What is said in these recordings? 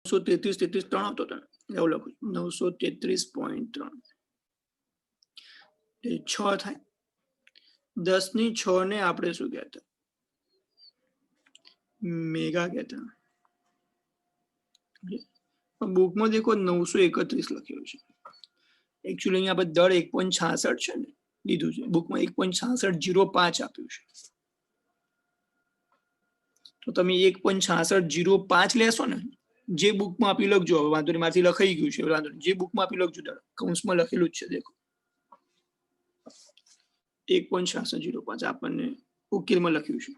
933 3 આવતો હતો ને એવું લખું 933.3 એ 6 થાય 10 ની 6 ને આપણે શું કહેતા મેગા કહેતા બુકમાં દેખો 931 લખ્યું છે એકચ્યુઅલી અહીંયા આપણે દર 1.66 છે ને લીધું છે બુકમાં 1.6605 આપ્યું છે તો તમે 1.6605 લેશો ને જે બુકમાં આપી લખજો હવે વાંધો નહીં માથી લખાઈ ગયું છે વાંધો નહીં જે બુકમાં આપી લખજો કૌંસમાં લખેલું જ છે દેખો 1.6605 આપણને ઉકેલમાં લખ્યું છે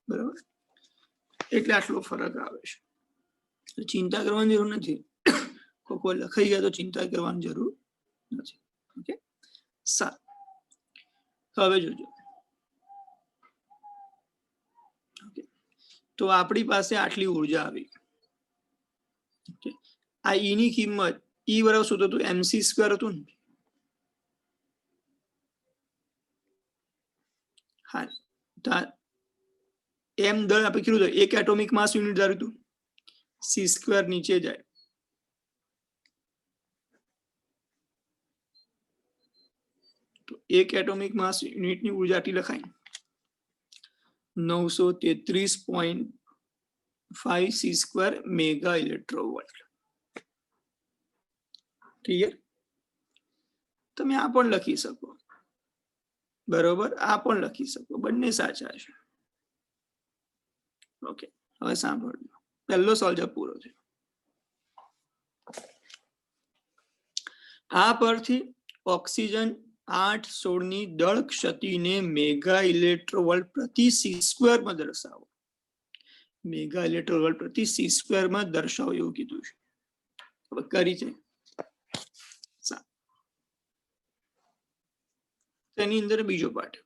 બરાબર એટલે આટલો ફરક આવે છે ચિંતા કરવાની જરૂર નથી કોઈ લખાઈ ગયા તો ચિંતા કરવાની જરૂર નથી ઓકે સારું હવે જોજો ઓકે તો આપણી પાસે આટલી ઉર્જા આવી ઓકે આ ઈ ની કિંમત ઈ બરાબર શું હતું mc સ્ક્વેર હતું ને હા તો એમ દર આપણે કીધું હતું એક એટોમિક માસ યુનિટ ધાર્યું હતું સી સ્ક્વેર નીચે જાય તો એક એટોમિક માસ યુનિટની ઉર્જા આટલી લખાય 933.5 સી સ્ક્વેર મેગા ઇલેક્ટ્રોવોલ્ટ ક્લિયર તમે આ પણ લખી શકો બરોબર આ પણ લખી શકો બંને સાચા છે ઓકે હવે સાંભળજો પહેલો સવાલ પૂરો થયો આ પરથી ઓક્સિજન 8-16 ની દળ ક્ષતિને મેગા ઇલેક્ટ્રોવોલ્ટ પ્રતિ સી સ્ક્વેર માં દર્શાવો મેગા ઇલેક્ટ્રોવોલ્ટ પ્રતિ સી સ્ક્વેર માં દર્શાવો એવું કીધું છે હવે કરી છે તેની અંદર બીજો પાઠ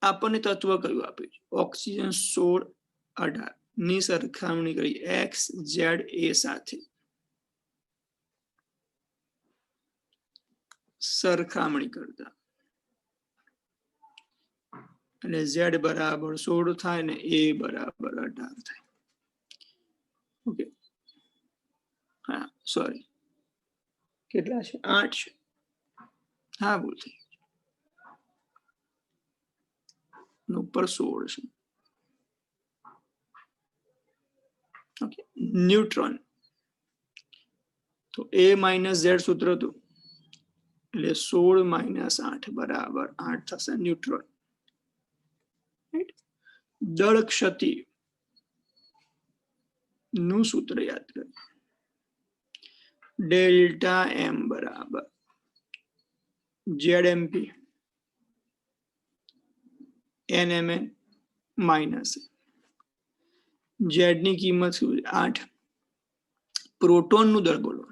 આપણને તત્વ કયું આપ્યું છે ઓક્સિજન 16-18 ની સરખામણી કરી એક્સ ઝેડ એ સાથે સરખામણી કરતા અને ઝેડ બરાબર 16 થાય ને એ બરાબર 18 થાય ઓકે હા સોરી કેટલા છે 8 છે હા ભૂલ થઈ ઉપર 16 છે ઓકે ન્યુટ્રોન તો a માઇનસ ઝેડ સૂત્ર હતું એટલે 16 માઇનસ 8 બરાબર 8 થશે ન્યુટ્રોન દળ ક્ષતિ નું સૂત્ર યાદ કરો ડેલ્ટા એમ બરાબર ZMP NMN માઇનસ ઝેડ ની કિંમત શું છે 8 પ્રોટોન નું દળ બોલો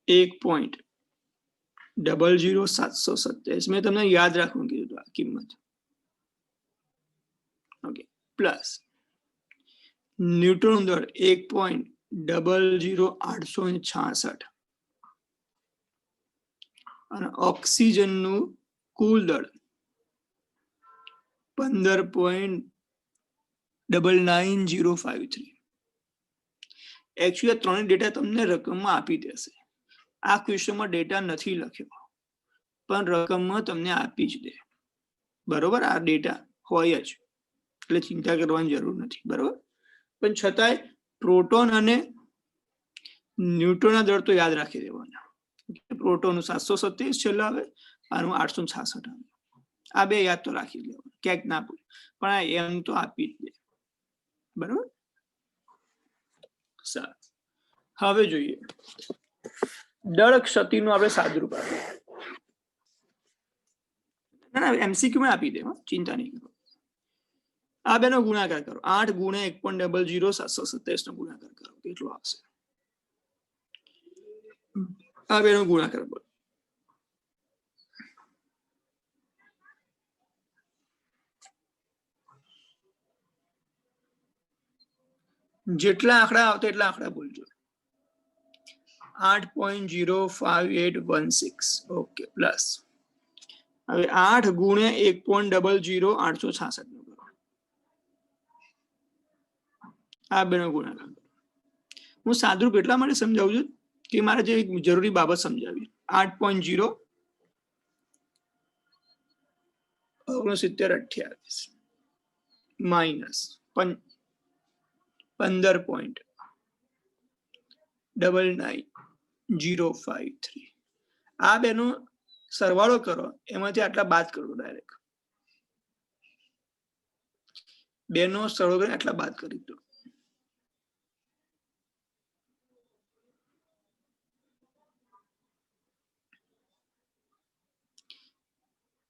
1.00727 મેં તમને યાદ રાખવું કીધું આ કિંમત ઓકે પ્લસ ન્યુટ્રોન દળ 1.00866 અને ઓક્સિજન નું કુલ દળ 15.99053 એકચ્યુઅલી ત્રણેય ડેટા તમને રકમમાં આપી દેશે આ ક્વેશ્ચનમાં ડેટા નથી લખ્યો પણ રકમમાં તમને આપી જ દે બરોબર આ ડેટા હોય જ એટલે ચિંતા કરવાની જરૂર નથી બરોબર પણ છતાંય પ્રોટોન અને ન્યુટ્રોનના દળ તો યાદ રાખી દેવાના પ્રોટોન 727 છેલ્લા આવે આનું 866 આવે આ બે યાદ તો રાખી લેવાનું ક્યાંક ના પૂછે પણ આ એમ તો આપી જ દે બરોબર સારું હવે જોઈએ દળ ક્ષતિનું આપણે સાદુરૂપ આપીએ ના ના MCQ માં આપી દે ચિંતા નહીં કરો આ બેનો ગુણાકાર કરો 8 ગુણ્યા 1.00727 નો ગુણાકાર કરો કેટલો આવશે આ બેનો ગુણાકાર બોલો જેટલા આંકડા આવતા એટલા આંકડા બોલજો 8.05816 ઓકે પ્લસ હવે 8 ગુણ્યા 1.00866 નો કરો આ બેનો ગુણાકાર હું સાદુરૂપ એટલા માટે સમજાવું છું કે મારે જે જરૂરી બાબત સમજાવી 8.0 6928 માઇનસ 15.99053 આ બેનો સરવાળો કરો એમાંથી આટલા બાદ કરો ડાયરેક્ટ બેનો સરવાળો કરીને આટલા બાદ કરી દો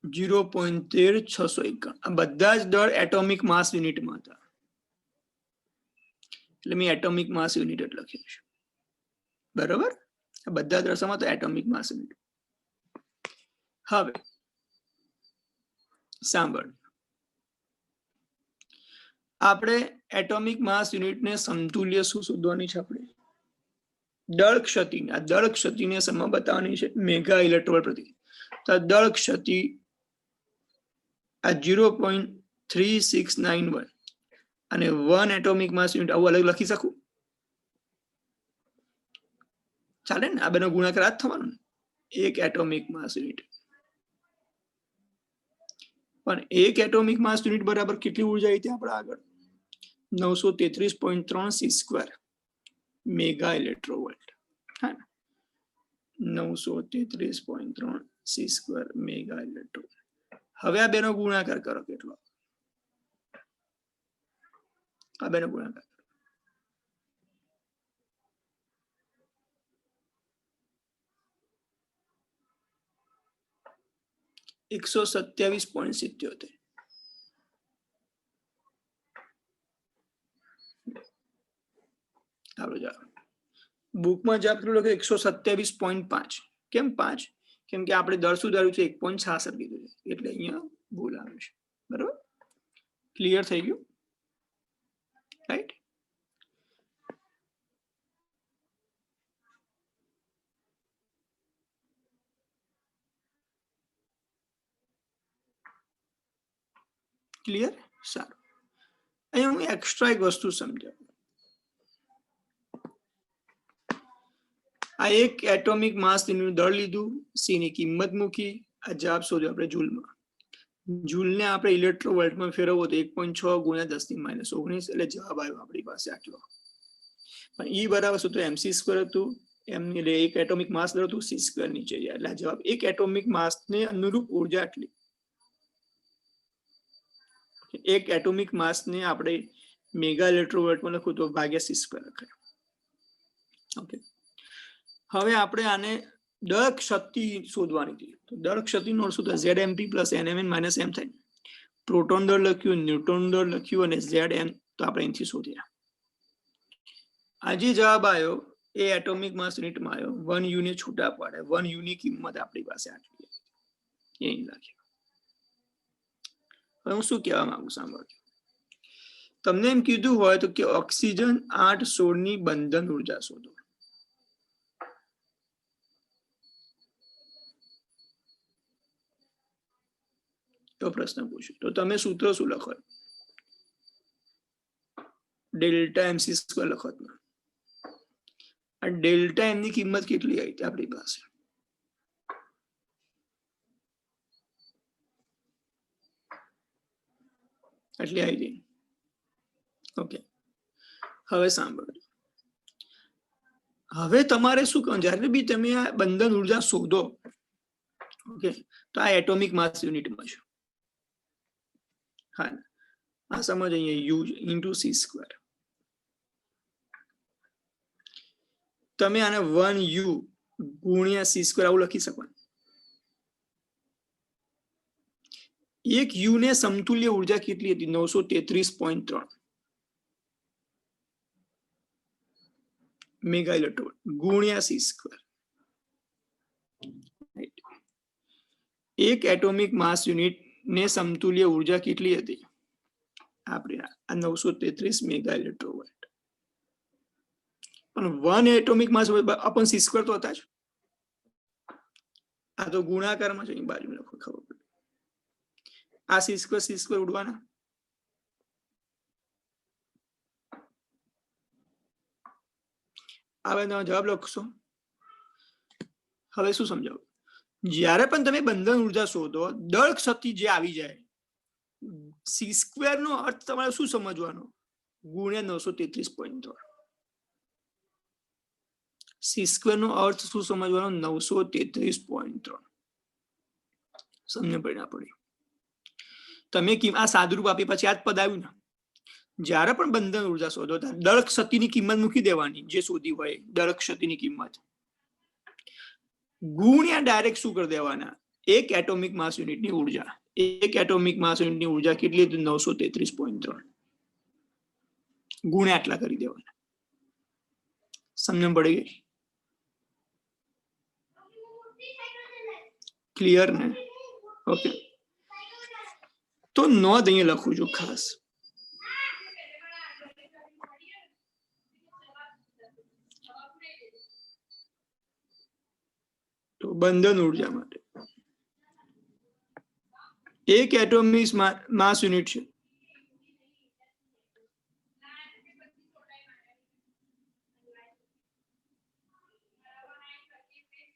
0.13651 આ બધા જ દળ એટોમિક માસ યુનિટમાં હતા એટલે મેં એટોમિક માસ યુનિટ જ લખ્યું છે બરાબર આ બધા દર્શાવમાં તો એટોમિક માસ યુનિટ હવે સાંભળ આપણે એટોમિક માસ યુનિટને સમતુલ્ય શું શોધવાની છે આપણે દળ ક્ષતિને આ દળ ક્ષતિને સમ બતાવવાની છે મેગા ઇલેક્ટ્રોવોલ્ટ પ્રતિ તો દળ ક્ષતિ આ 0.3691 અને 1 એટોમિક માસ યુનિટ આવું અલગ લખી શકું ચાલે ને આ બેનો ગુણાકાર જ થવાનો એક એટોમિક માસ યુનિટ પણ એક એટોમિક માસ યુનિટ બરાબર કેટલી ઉર્જા હતી આપણે આગળ 933.3 c² મેગા ઇલેક્ટ્રોવોલ્ટ હા 933.3 c² મેગા ઇલેક્ટ્રોવોલ્ટ હવે આ બેનો ગુણાકાર કરો કેટલો આ બેનો ગુણાકાર 127.77 ચાલો જાઓ બુકમાં જ આપણે લખે 127.5 કેમ 5 કેમ કે આપણે દર શું ધાર્યું છે 1.66 કીધું છે એટલે અહીંયા ભૂલ આવે છે બરાબર ક્લિયર થઈ ગયું રાઈટ ક્લિયર સારું અહીંયા હું એક્સ્ટ્રા એક વસ્તુ સમજાવું આ એક એટોમિક માસ નું દળ લીધું સી ની કિંમત મૂકી આ જવાબ શોધ્યો આપણે જૂલમાં જૂલને આપણે ઇલેક્ટ્રોવોલ્ટમાં ફેરવવો તો 1.6 ગુણ્યા 10⁻19 એટલે જવાબ આવ્યો આપણી પાસે આટલો પણ ઈ બરાબર શું તો mc² હતું એમ એટલે એક એટોમિક માસ દળ હતું c² નીચે જાય એટલે જવાબ એક એટોમિક માસ ને અનુરૂપ ઉર્જા આટલી એક એટોમિક માસ ને આપણે મેગા ઇલેક્ટ્રોવોલ્ટમાં લખું તો ભાગ્યા c² લખાય ઓકે હવે આપણે આને દળ ક્ષતિ શોધવાની હતી તો દળ ક્ષતિનો અર્થ શું થાય zmp + nmn - m થાય પ્રોટોન દળ લખ્યું ન્યુટ્રોન દળ લખ્યું અને zm તો આપણે અહીંથી શોધ્યા આ જે જવાબ આવ્યો એ એટોમિક માસ યુનિટમાં આવ્યો 1 યુ ને છૂટા પાડે 1 યુ ની કિંમત આપણી પાસે આટલી અહીં લખ્યું હવે હું શું કહેવા માંગુ સાંભળજો તમને એમ કીધું હોય તો કે ઓક્સિજન 816 ની બંધન ઉર્જા શોધો તો પ્રશ્ન પૂછ્યો તો તમે સૂત્ર શું લખો ડેલ્ટા mc² લખો આ ડેલ્ટા m ની કિંમત કેટલી આવી હતી આપણી પાસે એટલી આવી ગઈ ઓકે હવે સાંભળો હવે તમારે શું કરવાનું જ્યારે બી તમે આ બંધન ઉર્જા શોધો ઓકે તો આ એટોમિક માસ યુનિટમાં છે હા આ સમજ અહીંયા u * c². તમે આને 1u ગુણ્યા c² આવું લખી શકો એક યુ ને સમતુલ્ય ઉર્જા કેટલી હતી 933.3 મેગા ઇલેક્ટ્રોવોલ્ટ ગુણ્યા c². એક એટોમિક માસ યુનિટ ને સમતુલ્ય ઉર્જા કેટલી હતી આપણે આ 933 મેગા ઇલેક્ટ્રોવોલ્ટ પણ 1 એટોમિક માસ અપન c² તો હતા જ આ તો ગુણાકારમાં છે બાજુમાં લખો ખબર પડે આ c² ઉડવાના હવે જવાબ લખશો. હવે શું સમજાવું, જ્યારે પણ તમે બંધન ઉર્જા શોધો, દળ ક્ષતિ જે આવી જાય, સી સ્ક્વેર નો અર્થ તમારે શું સમજવાનો, ગુણ્યા 933.3. સી સ્ક્વેર નો અર્થ શું સમજવાનો, 933.3. સમજ પડી ના પડી? તમે આ સાદુરૂપ આપી પછી આ જ પદ આવ્યું ને. જ્યારે પણ બંધન ઉર્જા શોધો દળ ક્ષતિની કિંમત મૂકી દેવાની, જે શોધી હોય દળ ક્ષતિની કિંમત, ગુણ્યા ડાયરેક્ટ શું કરી દેવાના, એક એટોમિક માસ યુનિટની ઉર્જા. એક એટોમિક માસ યુનિટની ઉર્જા કેટલી હતી, 933.3, ગુણ્યા આટલા કરી દેવાના. સમજણ પડી ગઈ? ક્લિયર ને? ઓકે, તો નોંધ અહીંયા લખું છું ખાસ. તો બંધન ઉર્જા માટે એક એટોમિક માસ યુનિટ છે,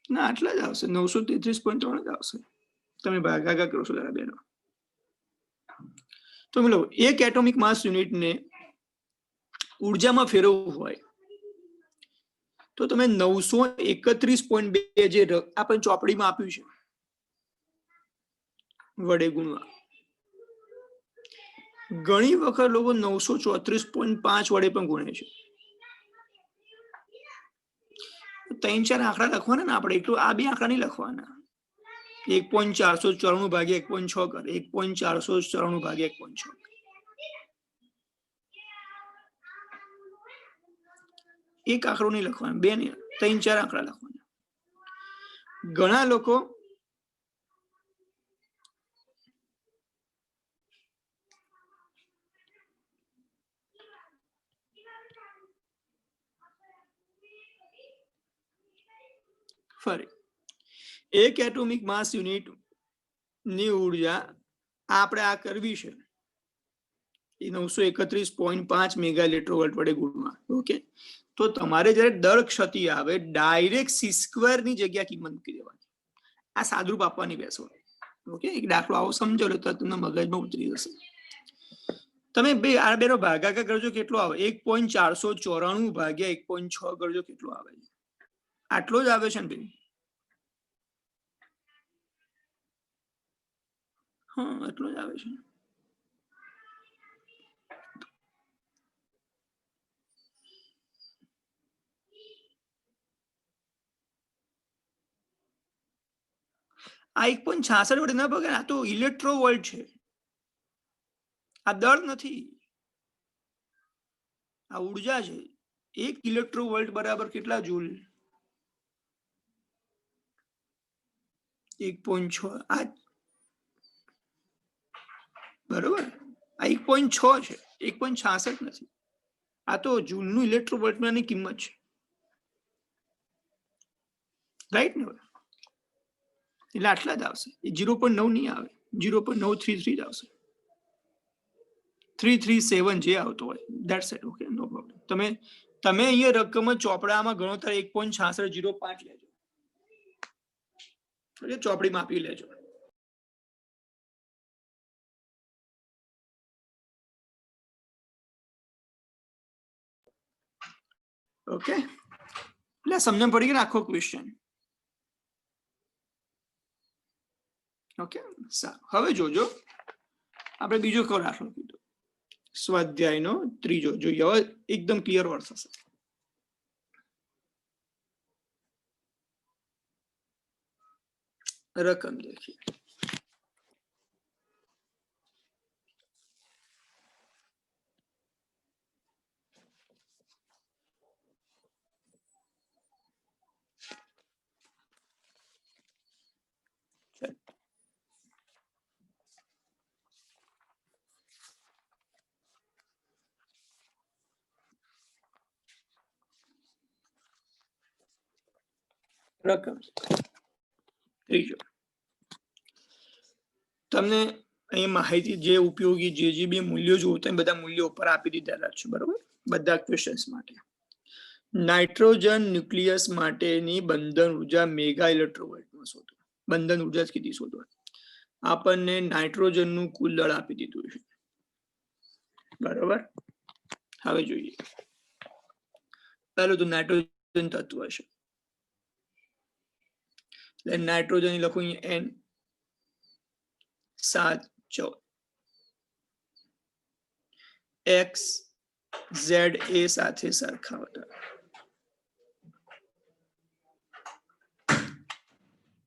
ના આટલા જ આવશે, 933.3 જ આવશે. તમે ભાગાકાર કરો છો જરા બેનો. તો બોલો, એક એટોમિક માસ યુનિટને ઉર્જામાં ફેરવવું હોય તો તમે 931.2 જે આપણે ચોપડીમાં આપ્યું છે વડે ગુણવા. ઘણી વખત લોકો 934.5 વડે પણ ગુણે છે. 3-4 આંકડા લખવાના ને આપણે, એટલું આ બે આંકડા નહીં લખવાના. 1.494 ભાગ્યા 1.6 કરે, 1.494 ભાગ્યા 1.6. એક આંકડો નહીં લખવાનો, બે નહીં, 3-4 આંકડા લખવાના. ઘણા લોકો ફરી એક એટોમિક માસ યુનિટ ની ઉર્જા આપણે આ કરવી છે, એ 931.5 મેગા ઇલેક્ટ્રોવોલ્ટ વડે ગુણવા. ઓકે, તો તમારે જયારે દળ ક્ષતિ આવે, ડાયરેક્ટ સી સ્ક્વેર ની જગ્યા કિંમત મૂકી દેવાની. આ સાદુરૂપ આપવાની બેસો. ઓકે, એક દાખલો આવો સમજો તો તમને મગજમાં ઉતરી જશે. તમે બે આ બેનો ભાગાકાર કરજો, કેટલો આવે, 1.494 ભાગ્યા 1.6 કરજો, કેટલો આવે છે? આટલો જ આવે છે ને ભાઈ? હા, આટલો જ આવે છે. આ 1.66 વડે ના ભાગે, આ તો ઇલેક્ટ્રોવોલ્ટ છે, આ દળ નથી, આ ઉર્જા છે. 1 ઇલેક્ટ્રોવોલ્ટ બરાબર કેટલા જૂલ? 1.6. આ બરોબર, આ 1.6 છે, 1.66 નથી. આ તો જૂલનું ઇલેક્ટ્રોવોલ્ટની કિંમત છે, રાઈટ ને? એટલે આટલા જ આવશે, 0.9 નહીં આવે, 0.933 જ આવશે, 337 જે આવતો હોય, that's it. Okay, no problem. તમે અહીંયા રકમ ચોપડામાં ગણો ત્યારે 1.6605 લેજો, એટલે ચોપડીમાં આપી લેજો. ઓકે, એટલે સમજણ પડી ગઈ આખો ક્વેશ્ચન. ઓકે, સારું. હવે જોજો, આપણે બીજો કયો દાખલો કીધો, સ્વાધ્યાયનો ત્રીજો. જોઈએ હવે એકદમ ક્લિયર વર્ડ થશે. रकम देखिए, રકમ ત્રીજો. તમને અહીં માહિતી જે ઉપયોગી જે બી મૂલ્યો જોતા બધા મૂલ્યો ઉપર આપી દીધેલા છે, બરોબર, બધા ક્વેશ્ચન્સ માટે. નાઇટ્રોજન ન્યુક્લિયસ માટેની બંધન ઉર્જા મેગા ઇલેક્ટ્રોવોલ્ટમાં શોધો. બંધન ઉર્જા કેટલી શોધવાની? આપણને નાઇટ્રોજનનું કુલ દળ આપી દીધું છે, બરાબર. હવે જોઈએ, પહેલું તો નાઇટ્રોજન તત્વ છે, એટલે નાઇટ્રોજન લખું અહીંયા N 7 14 X Z A સાથે સરખાવતા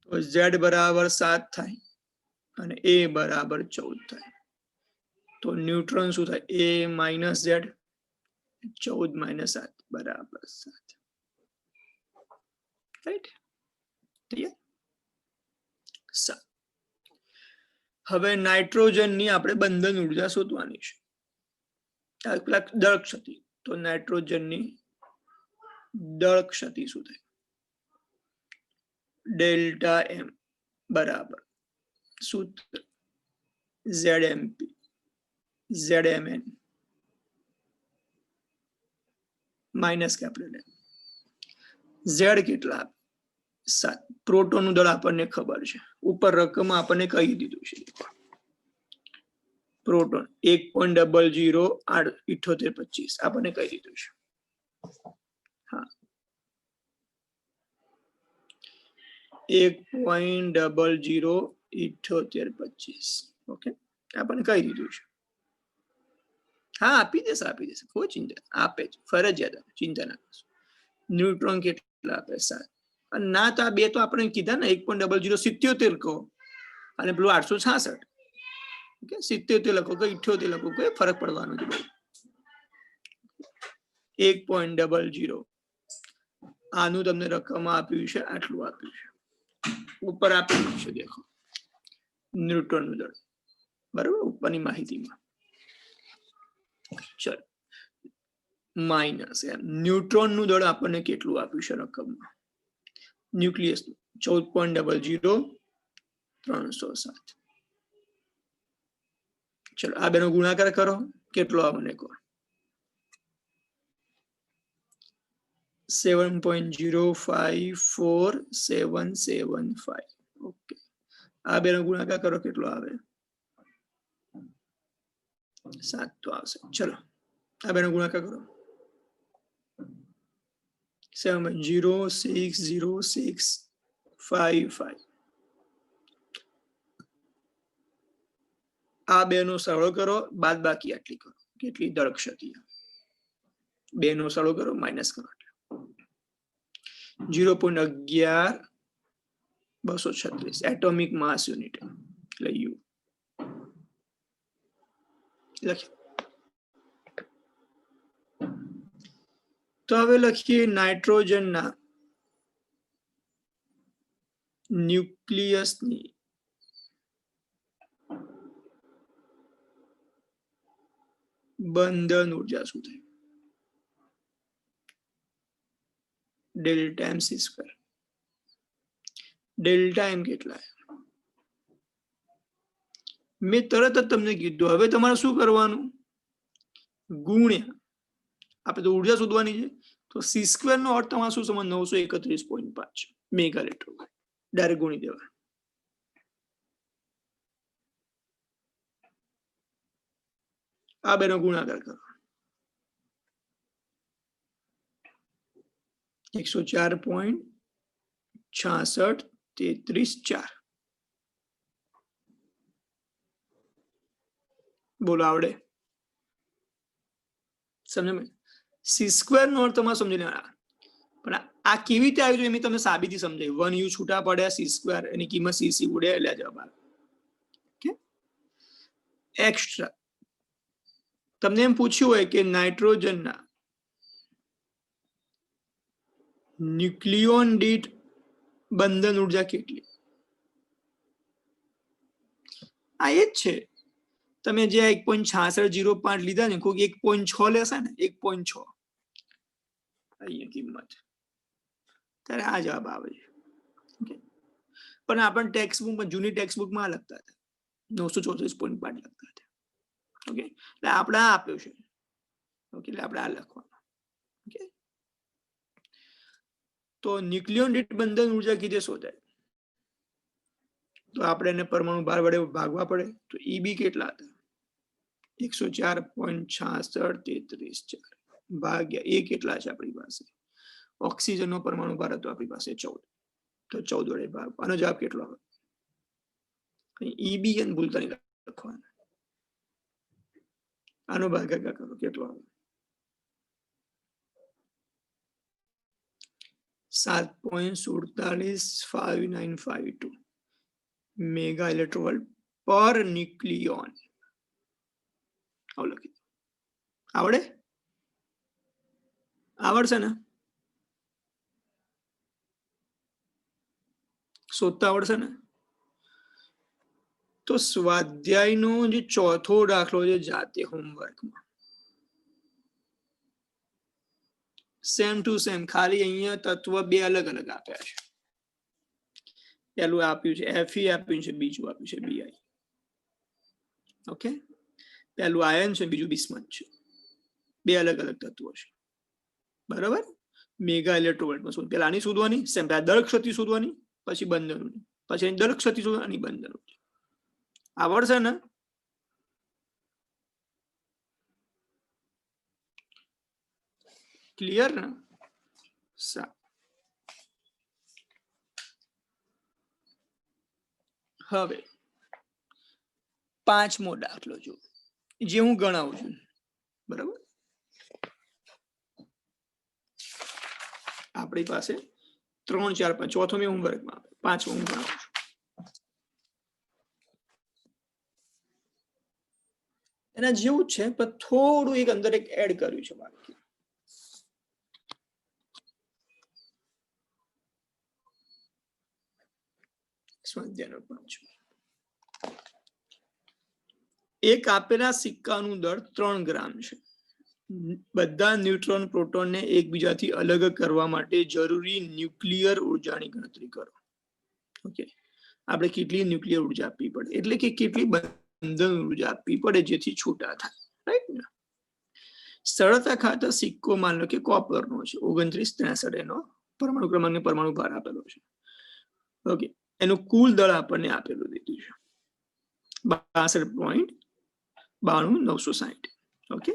તો Z બરાબર 7 થાય અને A બરાબર 14 થાય. તો ન્યુટ્રોન શું થાય? A માઇનસ Z, 14 માઇનસ 7 બરાબર 7. રાઈટ? હવે નાઇટ્રોજનની આપણે બંધન ઉર્જા શોધવાની છે, દળ ક્ષતિ. તો નાઇટ્રોજનની દળ ક્ષતિ શું થાય? ડેલ્ટા એમ બરાબર સૂત્ર ZMP ZMN minus capital M. Z કેટલા? 7. પ્રોટોનનું દળ આપણને ખબર છે, ઉપર રકમ આપણને કહી દીધું છે. પ્રોટોન 1.007825 આપણને કહી દીધું છે. હા, 1.007825. ઓકે, આપણને કહી દીધું છે. હા, આપી દેશે, કોઈ ચિંતા આપે છે, ફરજિયાત, ચિંતા ના કરશો. ન્યુટ્રોન કેટલા આપે? 7. અને ના તો આ બે તો આપણે કીધા ને, 1.0077 કહો અને પેલું 866. ઓકે, 77 લખો કે 78 લખો, કોઈ ફરક પડવાનો નથી. 1.00 આનું તમને રકમ આપ્યું છે, આટલું આપ્યું છે, ઉપર આપેલું છે, દેખો ન્યુટ્રોનનું દળ, બરાબર, ઉપરની માહિતીમાં. ચલો, માઇનસ ન્યુટ્રોનનું દળ આપણને કેટલું આપ્યું છે રકમમાં? ન્યુક્લિયસ 14.00307. ચલો, આ બેનો ગુણાકાર કરો, કેટલો આવે મને કહો? 7.054775. ઓકે, આ બેનો ગુણાકાર કરો, કેટલો આવે? 7 તો આવશે. ચલો, આ બેનો ગુણાકાર કરો, 7.060655. આ બેનો સરળ કરો, બાદ બાકી આટલી કરો, કેટલી દળ ક્ષતિ? બેનો સરળ કરો, માઇનસ કરો, 0.11236 એટોમિક માસ યુનિટ, એટલે યુ લખીએ. તો હવે લખીએ નાઇટ્રોજનના ન્યુક્લિયસની બંધન ઉર્જા શું થાય? Delta MC². ડેલ્ટા M કેટલા? મેં તરત જ તમને કીધું, હવે તમારે શું કરવાનું? ગુણ્યા, આપણે તો ઉર્જા શોધવાની છે, તો C² નો અર્થ તમારે શું સમજ? 931.5 મેગા ઇલેક્ટ્રોવોલ્ટ. ડાયરેક્ટ ગુણી દેવા. આ બેનો ગુણાકાર કરો, 104.6633. બોલો, આવડે? સમજ? C² નો અર્થ તમારે સમજી લેવા. પણ આ કેવી રીતે આવ્યું એ મેં તમને સાબિતી સમજાવી. 1U છૂટા પડ્યા, C² એની કિંમત CC ઉડે એટલે જવાબ આવે. ઓકે, એક્સ્ટ્રા તમને એમ પૂછ્યું હોય કે નાઇટ્રોજનના ન્યુક્લિયોન દીઠ બંધન ઉર્જા કેટલી? આ એ જ છે. તમે જે 1.6605 લીધા ને, કોઈ 1.6 લેશે ને, 1.6 અહીંયા કિંમત, ત્યારે આ જવાબ આવે છે. ઓકે, પણ આપણને ટેક્સ્ટ બુકમાં, જૂની ટેક્સ્ટ બુકમાં લખતા હતા 934.5 લખતા હતા. ઓકે, એટલે આપણે આ આપ્યું છે. ઓકે, એટલે આપણે આ લખવાનું. ઓકે, તો ન્યુક્લિયોન દીઠ બંધન ઉર્જા કીધે શોધાય, તો આપણે એને પરમાણુ ભાર વડે ભાગવા પડે. તો ઈબી કેટલા હતા? 104.6633 ભાગ્યા એ કેટલા છે આપણી પાસે? ઓક્સિજનનો પરમાણુ ભાર હતો આપણી પાસે 14, તો 14 વડે ભાગ. આનો જવાબ કેટલો આવે? ઈબી અને ભૂલતા નહીં લખવાના. આનો ભાગાકાર કરો, કેટલો આવે? 7.475952 મેગા ઇલેક્ટ્રોવોલ્ટ પર ન્યુક્લિયોન. આવું લખી દો. આવડે? આવડશે ને? શોધતા આવડશે ને? તો સ્વાધ્યાયનો જે ચોથો દાખલો છે જાતે હોમવર્કમાં, સેમ ટુ સેમ, ખાલી અહીંયા તત્વ બે અલગ અલગ આપ્યા છે. પેલું આપ્યું છે Fe આપ્યું છે, બીજું આપ્યું છે Bi. ઓકે, પેલું આયન છે, બીજું બિસ્મથ છે. બે અલગ અલગ તત્વો છે, બરાબર. મેગા ઇલેક્ટ્રોવોલ્ટમાં શું? પેલા આની શોધવાની, સેમ દળ ક્ષતિ શોધવાની, પછી બંધનોની, પછી દળ ક્ષતિ શોધવાની, બંધનો. આવડશે ને? ક્લિયર ને? હવે 5મો દાખલો જો, જે હું ગણાવું છું, બરાબર. આપણી પાસે 3 4 5, ચોથો મેં હોમવર્કમાં, 5મો હું ગણાવું છું. એના જેવું જ છે, પણ થોડું એક અંદર એક એડ કર્યું છે બાકી. સ્વાધ્યાયનો 5. એક આપેલા સિક્કાનું દળ 3 ગ્રામ છે. બધા ન્યુટ્રોન પ્રોટોનને એકબીજાથી અલગ કરવા માટે જરૂરી ન્યુક્લિયર ઉર્જાની ગણતરી કરો. ઓકે, આપણે કેટલી ન્યુક્લિયર ઉર્જા આપવી પડે, એટલે કે કેટલી બંધન ઉર્જા આપવી પડે જેથી છૂટા થાય, રાઈટ ને? સરળતા ખાતર સિક્કો માનો કે કોપરનો છે, 2963 એનો પરમાણુ ક્રમાંક ને પરમાણુ ભાર આપેલો છે. ઓકે, એનું કુલ દળ આપણને આપેલું દીધું છે 62.960. ઓકે,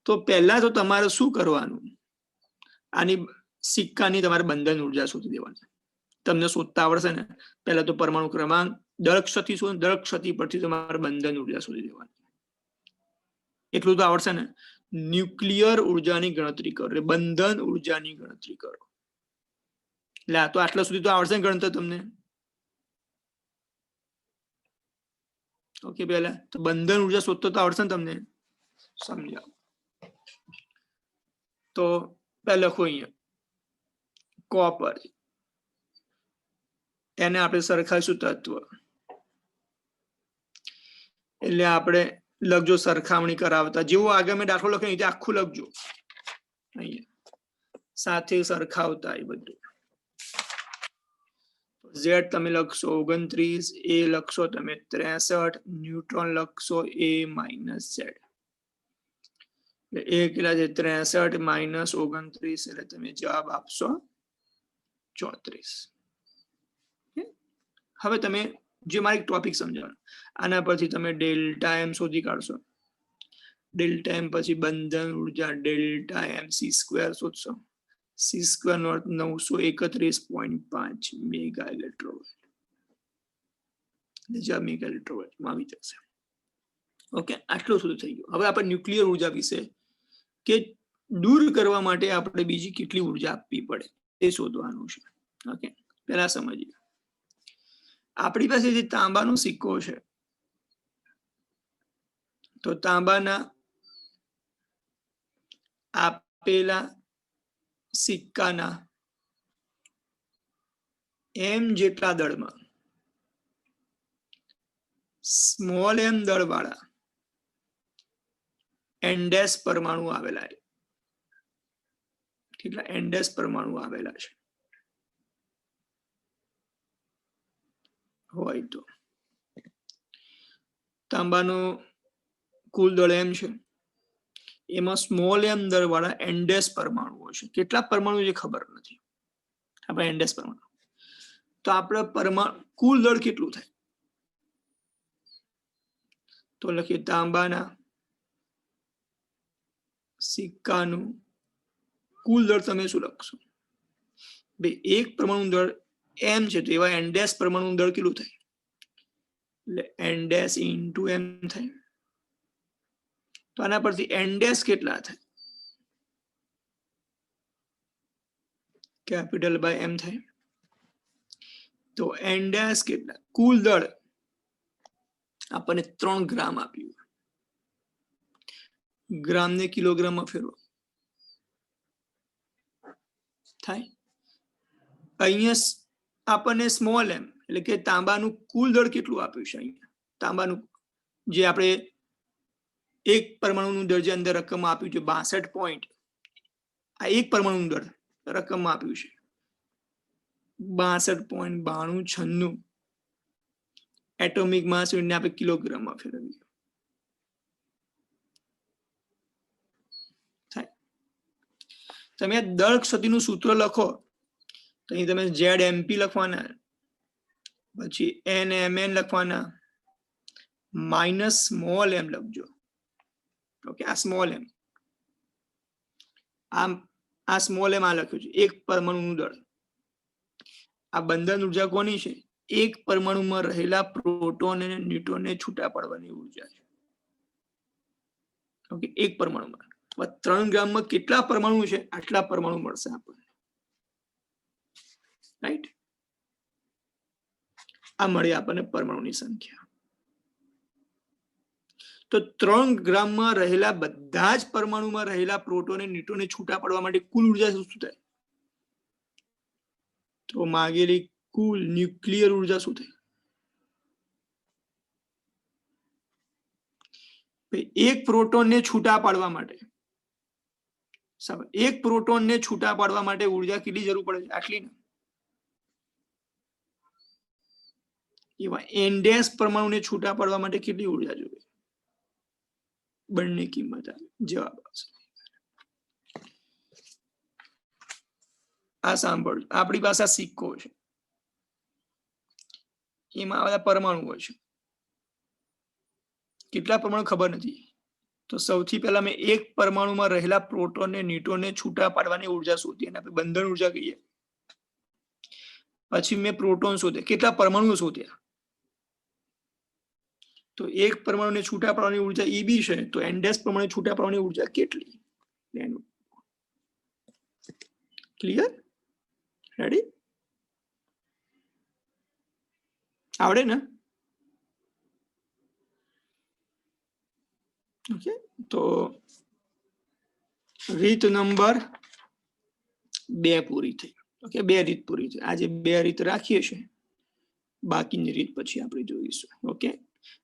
તો પહેલા તો તમારે શું કરવાનું? આની સિક્કાની તમારે બંધન ઉર્જા શોધી દેવાની. તમને શોધતા આવડશે ને? પહેલા તો પરમાણુ ક્રમાંક, દળ ક્ષતિ શોધ, દળ ક્ષતિ પરથી તમારે બંધન ઉર્જા શોધી દેવાની. એટલું તો આવડશે ને? ન્યુક્લિયર ઉર્જાની ગણતરી કરો, બંધન ઉર્જાની ગણતરી કરો. એટલે આ તો આટલા સુધી તો આવડશે ને ગણતર તમને? ઓકે, પહેલા તો બંધન ઉર્જા શોધતો તો આવડશે ને તમને? સમજાવો. તો પહેલા લખો અહીંયા કોપર, એને આપણે સરખાઈશું તત્વ, એટલે આપણે લખજો સરખામણી કરાવતા, જેવું આગળ મેં દાખલો લખ્યો એ આખું લખજો અહીંયા, સાથે સરખાવતા એ બધું. ઝેડ તમે લખશો 29, એ લખશો તમે 63, ન્યુટ્રોન લખશો A - Z. એ કેટલા છે? 63 - 29, એટલે તમે જવાબ આપશો 34. હવે તમે જે મારી ટોપિક સમજાવો, આના પરથી તમે ડેલ્ટા એમ શોધી કાઢશો. ડેલ્ટા એમ પછી બંધન ઉર્જા ડેલ્ટા mc² શોધશો. c² નો અર્થ 931.5 મેગા ઇલેક્ટ્રોવોલ્ટ. જે મેગા ઇલેક્ટ્રોવોલ્ટમાં આવી જશે. ઓકે, આટલું સુધી થઈ ગયું. હવે આપણે ન્યુક્લિયર ઉર્જા વિશે, કે દૂર કરવા માટે આપણે બીજી કેટલી ઉર્જા આપવી પડે એ શોધવાનું છે. ઓકે, પહેલા સમજીએ. આપણી પાસે જે તાંબાનો સિક્કો છે, તો તાંબાના આપેલા સિક્કાના m જેટલા દળમાં સ્મોલ m દળ વાળા n' પરમાણુ આવેલા છે. કેટલા n' પરમાણુ આવેલા છે હોય તો તાંબાનો કુલ દળ m છે, એમાં સ્મોલ m દળ વાળા n' પરમાણુઓ છે. કેટલા પરમાણુ છે ખબર નથી, આપણે એનડેસ પરમાણુ. તો આપણે પરમાણુ કુલ દળ કેટલું થાય? તો લખીએ તાંબાના સિક્કાનું કુલ દળ તમે શું લખશો? ભાઈ એક પરમાણુ દળ m છે, તો એવા એનડેસ પરમાણુ દળ કેટલું થાય? એટલે એનડેસ ઇન્ટુ m થાય. તો આના પરથી એનડેસ કેટલા થાય? કેપિટલ બાય m થાય. તો એનડેસ કેટલા? કુલ દળ આપણને 3 ગ્રામ આપ્યું. ગ્રામ ને કિલોગ્રામમાં ફેરવો થાય. અહીંયા આપણને સ્મોલ m એટલે કે તાંબાનું કુલ દળ કેટલું આપ્યું છે? અહીંયા તાંબાનું જે આપણે એક પરમાણુનું દળ જે અંદર રકમમાં આપ્યું છે 62 પોઈન્ટ, આ એક પરમાણુનું દળ રકમમાં આપ્યું છે 62.9296. એટોમિક માસ યુનિટને આપણે કિલોગ્રામમાં ફેરવીએ થાય. તમે દળ ક્ષતિનું સૂત્ર લખો તો અહીં તમે ZMP લખવાના, પછી NMN લખવાના, માઇનસ સ્મોલ m લખજો. ઓકે, આ સ્મોલ m, આ સ્મોલ m આ લખ્યું છે એક પરમાણુનું દળ. આ બંધન ઉર્જા કોની છે? એક પરમાણુમાં રહેલા પ્રોટોન અને ન્યુટ્રોનને છૂટા પાડવાની ઉર્જા છે. ઓકે, એક પરમાણુમાં 3 ગ્રામમાં કેટલા પરમાણુ છે? આટલા પરમાણુ મળશે આપણને, રાઈટ? આ મળી આપણને પરમાણુની સંખ્યા. તો 3 ગ્રામમાં રહેલા બધા જ પરમાણુમાં રહેલા પ્રોટોન અને ન્યુટ્રોનને છૂટા પાડવા માટે કુલ ઉર્જા શું થાય? તો માગેલી કુલ ન્યુક્લિયર ઉર્જા શું થાય? એક પ્રોટોનને છૂટા પાડવા માટે, એક પ્રોટોનને છૂટા પાડવા માટે ઉર્જા કેટલી જરૂર પડે છે? આટલી ને. એવા એનડેસ પરમાણુને છૂટા પાડવા માટે કેટલી ઉર્જા જોઈએ? બંને કિંમત આવે, જવાબ આવશે. આ સાંભળ, આપણી પાસે આ સિક્કો છે, એમાં બધા પરમાણુ હોય છે. કેટલા પરમાણુ ખબર નથી. તો સૌથી પહેલા મેં એક પરમાણુમાં રહેલા પ્રોટોન ને ન્યુટ્રોનને છૂટા પાડવાની ઉર્જા શોધી, અને આપણે બંધન ઉર્જા કહીએ. પછી મેં પ્રોટોન શોધ્યા, કેટલા પરમાણુ શોધ્યા. તો એક પરમાણુને છૂટા પાડવાની ઉર્જા EB છે, તો એનડેસ પરમાણુ છૂટા પાડવાની ઉર્જા કેટલી? ક્લિયર? રેડી? આવડે ને? ઓકે, તો રીત નંબર 2 પૂરી થઈ. ઓકે, 2 રીત પૂરી થઈ. આજે 2 રીત રાખીએ છીએ, બાકીની રીત પછી આપણે જોઈશું. ઓકે,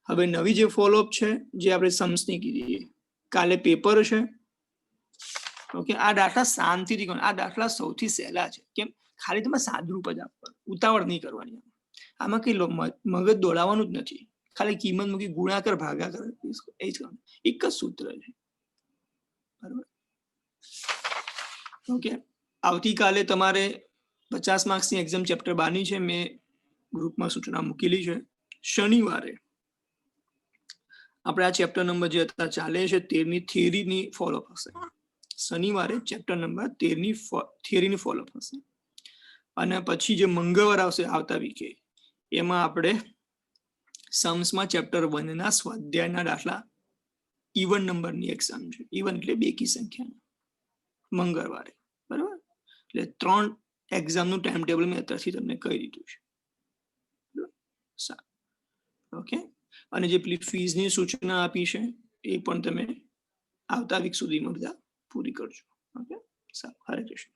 હવે નવી જે ફોલોઅપ છે, જે આપણે સમસની કીધી, કાલે પેપર છે. ઓકે, આ દાખલા શાંતિથી કરો. આ દાખલા સૌથી સહેલા છે. કેમ? ખાલી તમે સાદુરૂપ જ આપવાનું, ઉતાવળ નહીં કરવાની. આમાં કઈ મગજ દોડાવવાનું જ નથી. ખાલી કિંમત મૂકી ગુણાકાર ભાગાકાર એ જ કરવાનું, એક જ સૂત્ર છે. બરાબર? ઓકે, આવતીકાલે તમારે 50 માર્ક્સની એક્ઝામ ચેપ્ટર 12 ની છે. મેં ગ્રુપમાં સૂચના મૂકેલી છે. શનિવારે આપણે આ ચેપ્ટર નંબર જે અત્યારે ચાલે છે 13ની થિયરીની ફોલોઅપ હશે. શનિવારે ચેપ્ટર નંબર 13ની થિયરીની ફોલોઅપ હશે. અને પછી જે મંગળવાર આવશે આવતા વીકે, એમાં આપણે सम्सમાં ચેપ્ટર 1 ના સ્વાધ્યાયના દાખલા ઇવન નંબરની એક્ઝામ છે. ઇવન એટલે બેકી સંખ્યા, મંગળવારે. બરાબર? એટલે 3 એક્ઝામનું ટાઈમ ટેબલ મેં અત્યારથી તમને કહી દીધું છે. ઓકે, અને જે પેલી ફીઝની સૂચના આપી છે એ પણ તમે આવતા વીક સુધીમાં બધા પૂરી કરજો. ઓકે, સારું. હરે કૃષ્ણ.